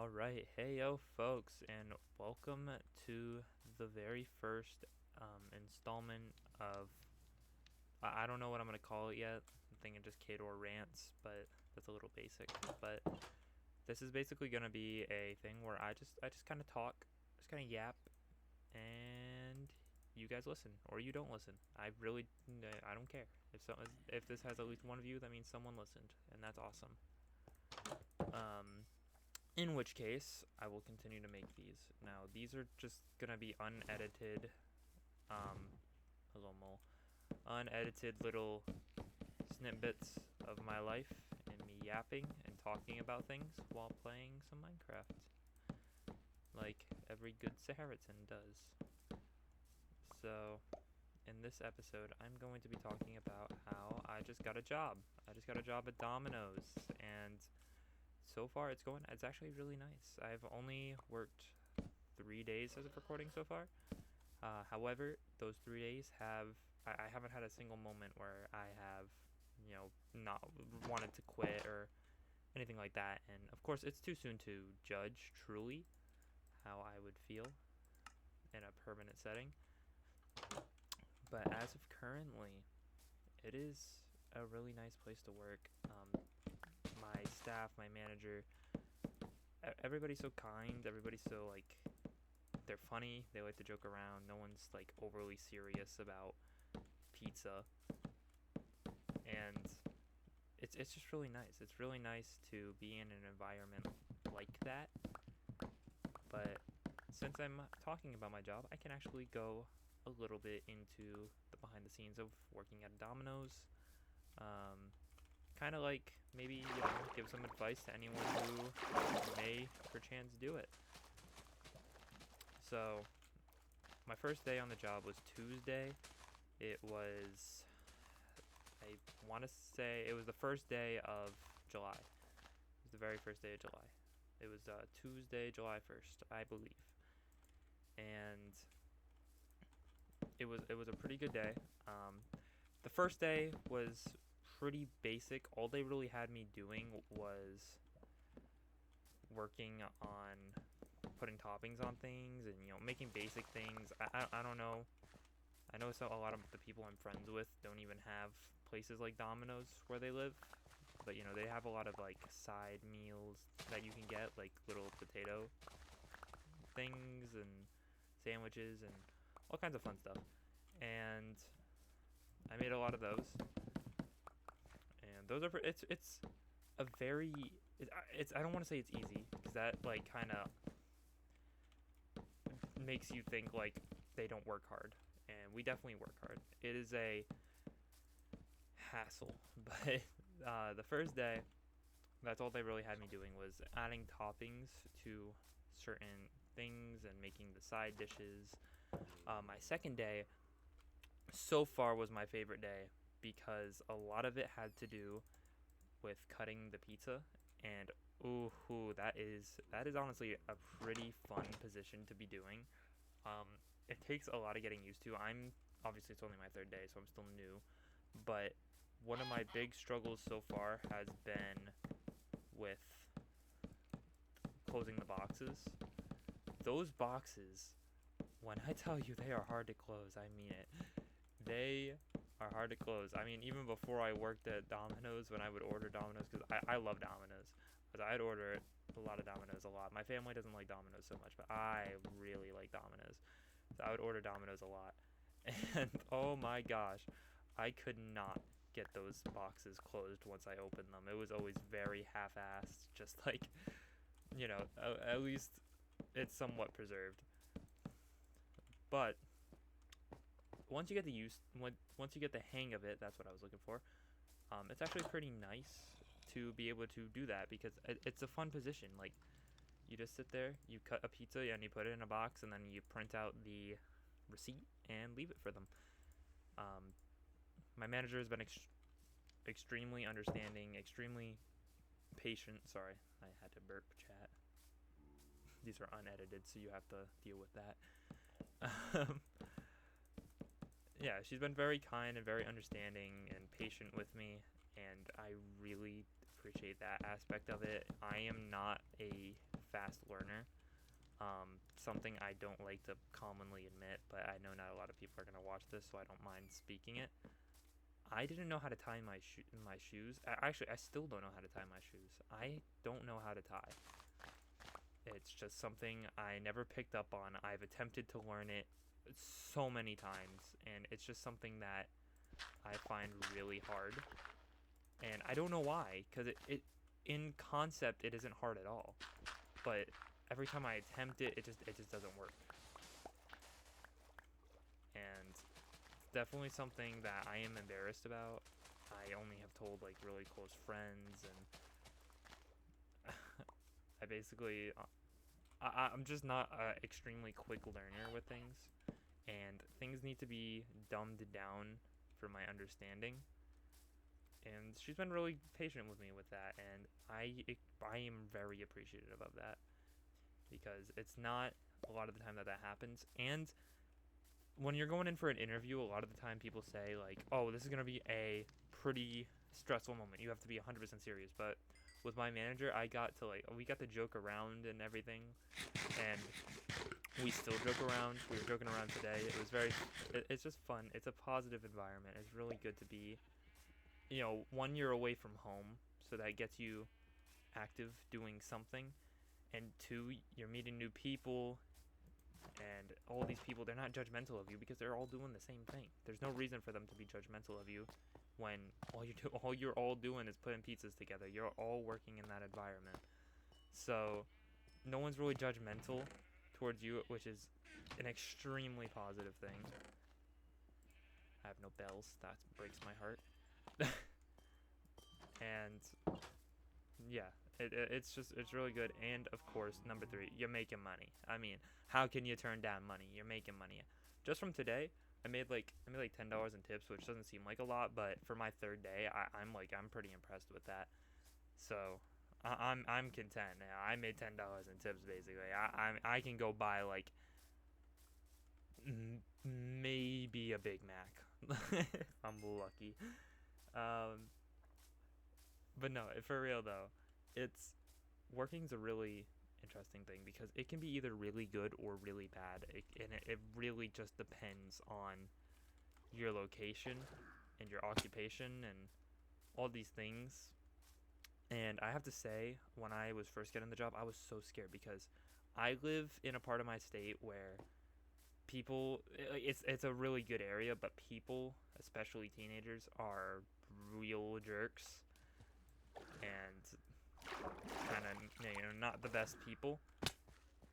All right, hey yo, folks, and welcome to the very first installment of I don't know what I'm gonna call it yet. I'm thinking just Kaydoor rants, but that's a little basic. But this is basically gonna be a thing where I just kind of talk, just kind of yap, and you guys listen or you don't listen. I don't care if this has at least one view, that means someone listened, and that's awesome. Um, In which case, I will continue to make these. Now, these are just gonna be unedited, hello mole, unedited little snippets of my life and me yapping and talking about things while playing some Minecraft, like every good Samaritan does. So, in this episode, I'm going to be talking about how I just got a job. I just got a job at Domino's, and so far it's actually really nice. I've only worked 3 days as of recording so far. However, those 3 days I haven't had a single moment where I have, not wanted to quit or anything like that. And of course, it's too soon to judge truly how I would feel in a permanent setting. But as of currently, it is a really nice place to work. My staff, my manager, everybody's so kind. Everybody's so they're funny. They like to joke around. No one's like overly serious about pizza, and it's just really nice. It's really nice to be in an environment like that. But since I'm talking about my job, I can actually go a little bit into the behind the scenes of working at Domino's. Kind of like maybe give some advice to anyone who may perchance do it. So my first day on the job was Tuesday. It was, I want to say it was the first day of July. It was the very first day of July. It was Tuesday, July 1st, I believe. And it was a pretty good day. The first day was pretty basic. All they really had me doing was working on putting toppings on things and making basic things. I don't know. I know a lot of the people I'm friends with don't even have places like Domino's where they live, but they have a lot of like side meals that you can get, like little potato things and sandwiches and all kinds of fun stuff. And I made a lot of those, and those are it's a very it's I don't want to say it's easy, because that like kind of makes you think like they don't work hard, and we definitely work hard. It is a hassle, but the first day, that's all they really had me doing was adding toppings to certain things and making the side dishes. My second day so far was my favorite day, because a lot of it had to do with cutting the pizza, and ooh, that is honestly a pretty fun position to be doing. It takes a lot of getting used to. Obviously it's only my third day, so I'm still new, but one of my big struggles so far has been with closing the boxes. Those boxes, when I tell you they are hard to close, I mean it. They are hard to close. I mean, even before I worked at Domino's, when I would order Domino's, because I love Domino's, because I'd order a lot of Domino's a lot. My family doesn't like Domino's so much, but I really like Domino's. So I would order Domino's a lot. And oh my gosh, I could not get those boxes closed once I opened them. It was always very half-assed, just like, at least it's somewhat preserved. But once you get once you get the hang of it, that's what I was looking for. It's actually pretty nice to be able to do that, because it's a fun position. Like, you just sit there, you cut a pizza, and you put it in a box, and then you print out the receipt and leave it for them. My manager has been extremely understanding, extremely patient. Sorry, I had to burp, chat. These are unedited, so you have to deal with that. Yeah, she's been very kind and very understanding and patient with me, and I really appreciate that aspect of it. I am not a fast learner. Something I don't like to commonly admit, but I know not a lot of people are going to watch this, so I don't mind speaking it. I didn't know how to tie my shoes. Actually, I still don't know how to tie my shoes. I don't know how to tie. It's just something I never picked up on. I've attempted to learn it so many times, and it's just something that I find really hard. And I don't know why, because it in concept it isn't hard at all, but every time I attempt it, it just doesn't work. And it's definitely something that I am embarrassed about. I only have told like really close friends, and I basically I'm just not an extremely quick learner with things, and things need to be dumbed down for my understanding. And she's been really patient with me with that, and I am very appreciative of that, because it's not a lot of the time that happens. And when you're going in for an interview, a lot of the time people say like, "Oh, this is gonna be a pretty stressful moment. You have to be 100% serious." But with my manager, we got to joke around and everything, and we still joke around. We were joking around today. It's just fun. It's a positive environment. It's really good to be, 1 year away from home, so that gets you active doing something. And two, you're meeting new people, and all these people, they're not judgmental of you because they're all doing the same thing. There's no reason for them to be judgmental of you when all you're all doing is putting pizzas together. You're all working in that environment. So no one's really judgmental towards you, which is an extremely positive thing. I have no bells. That breaks my heart. And yeah, it's really good. And of course, number three, you're making money. I mean, how can you turn down money? You're making money. Just from today, I made like $10 in tips, which doesn't seem like a lot, but for my third day, I'm pretty impressed with that. So I'm content. I made $10 in tips basically. I can go buy like maybe a Big Mac. I'm lucky. Um, but no, for real though, it's working's a really interesting thing because it can be either really good or really bad, and it really just depends on your location and your occupation and all these things. And I have to say, when I was first getting the job, I was so scared because I live in a part of my state where people, it's a really good area, but people, especially teenagers, are real jerks and kind of not the best people.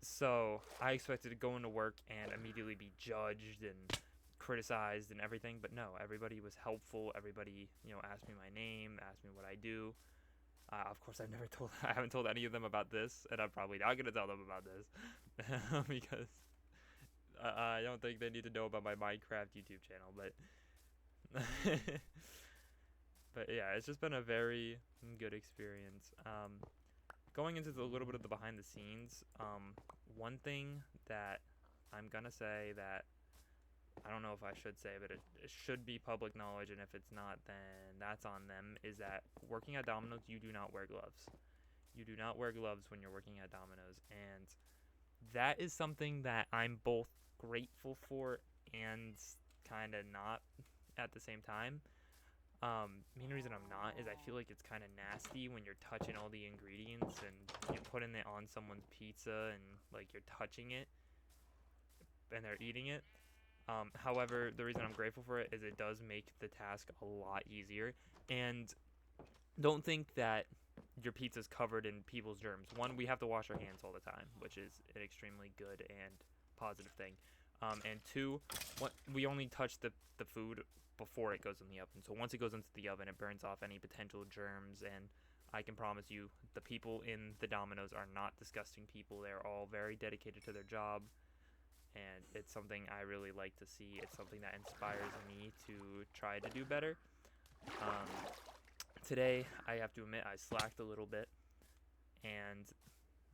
So I expected to go into work and immediately be judged and criticized and everything, but no, everybody was helpful. Everybody asked me my name, asked me what I do. Of course, I haven't told any of them about this, and I'm probably not gonna tell them about this because I don't think they need to know about my Minecraft YouTube channel. But but yeah, it's just been a very good experience. Going into a little bit of the behind the scenes, one thing that I'm gonna say that I don't know if I should say, but it should be public knowledge, and if it's not, then that's on them, is that working at Domino's, you do not wear gloves. You do not wear gloves when you're working at Domino's, and that is something that I'm both grateful for and kind of not at the same time. Main reason I'm not is I feel like it's kind of nasty when you're touching all the ingredients and you're putting it on someone's pizza and like you're touching it and they're eating it. However, the reason I'm grateful for it is it does make the task a lot easier. And don't think that your pizza's covered in people's germs. One, we have to wash our hands all the time, which is an extremely good and positive thing. And two, we only touch the food before it goes in the oven. So once it goes into the oven, it burns off any potential germs. And I can promise you, the people in the Domino's are not disgusting people. They're all very dedicated to their job. And it's something I really like to see. It's something that inspires me to try to do better. Today, I have to admit, I slacked a little bit, and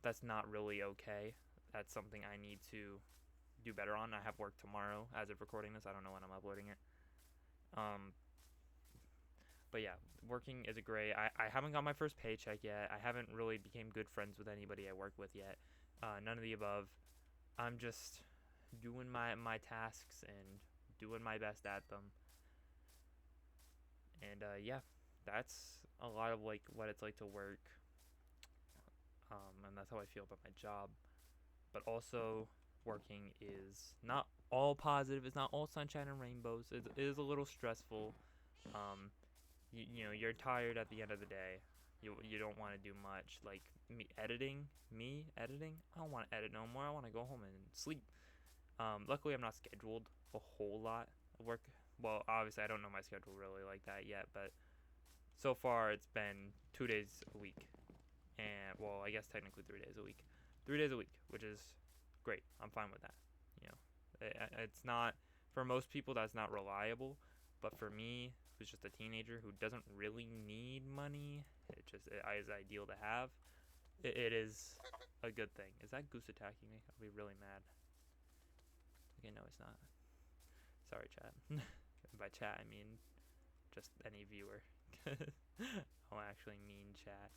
that's not really okay. That's something I need to do better on. I have work tomorrow as of recording this. I don't know when I'm uploading it. But yeah, working is great. I haven't got my first paycheck yet. I haven't really became good friends with anybody I work with yet. None of the above. I'm just doing my tasks and doing my best at them. And yeah, that's a lot of like what it's like to work. And that's how I feel about my job. But also, working is not all positive. It's not all sunshine and rainbows. It is a little stressful. Um, you know, you're tired at the end of the day. You don't want to do much. Like me editing. I don't want to edit no more. I want to go home and sleep. Luckily, I'm not scheduled a whole lot of work. Well, obviously, I don't know my schedule really like that yet, but so far it's been 2 days a week, and well, I guess technically 3 days a week, 3 days a week, which is great. I'm fine with that. You know, it's not for most people that's not reliable, but for me, who's just a teenager who doesn't really need money, it is ideal to have. It is a good thing. Is that goose attacking me? I'll be really mad. Okay, no, it's not. Sorry, chat. By chat, I mean just any viewer. I don't actually mean chat.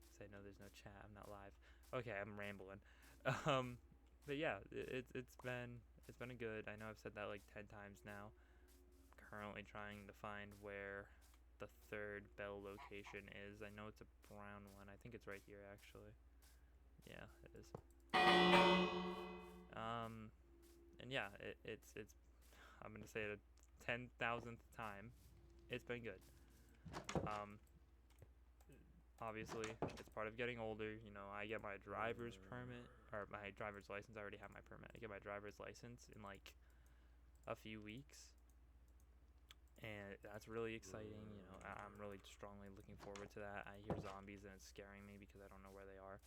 Because I know there's no chat. I'm not live. Okay, I'm rambling. But yeah, it's been a good. I know I've said that like 10 times now. I'm currently trying to find where the third bell location is. I know it's a brown one. I think it's right here actually. Yeah, it is. And yeah, it's I'm gonna say it a 10,000th time. It's been good. Um, Obviously, it's part of getting older. You know, I get my driver's permit or my driver's license. I already have my permit. I get my driver's license in like a few weeks, and that's really exciting. You know, I'm really strongly looking forward to that. I hear zombies and it's scaring me because I don't know where they are.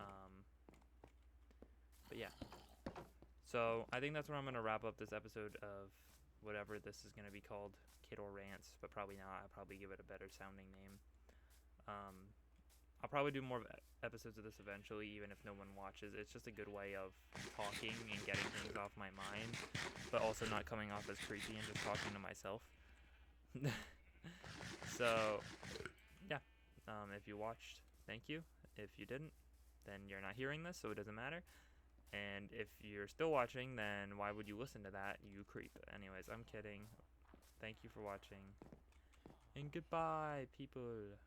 Um, but yeah, so I think that's where I'm gonna wrap up this episode of whatever this is gonna be called, Kaydoor Rants, but probably not. I'll probably give it a better sounding name. I'll probably do more episodes of this eventually, even if no one watches. It's just a good way of talking and getting things off my mind, but also not coming off as creepy and just talking to myself. So, yeah. If you watched, thank you. If you didn't, then you're not hearing this, so it doesn't matter. And if you're still watching, then why would you listen to that, you creep? Anyways, I'm kidding. Thank you for watching. And goodbye, people.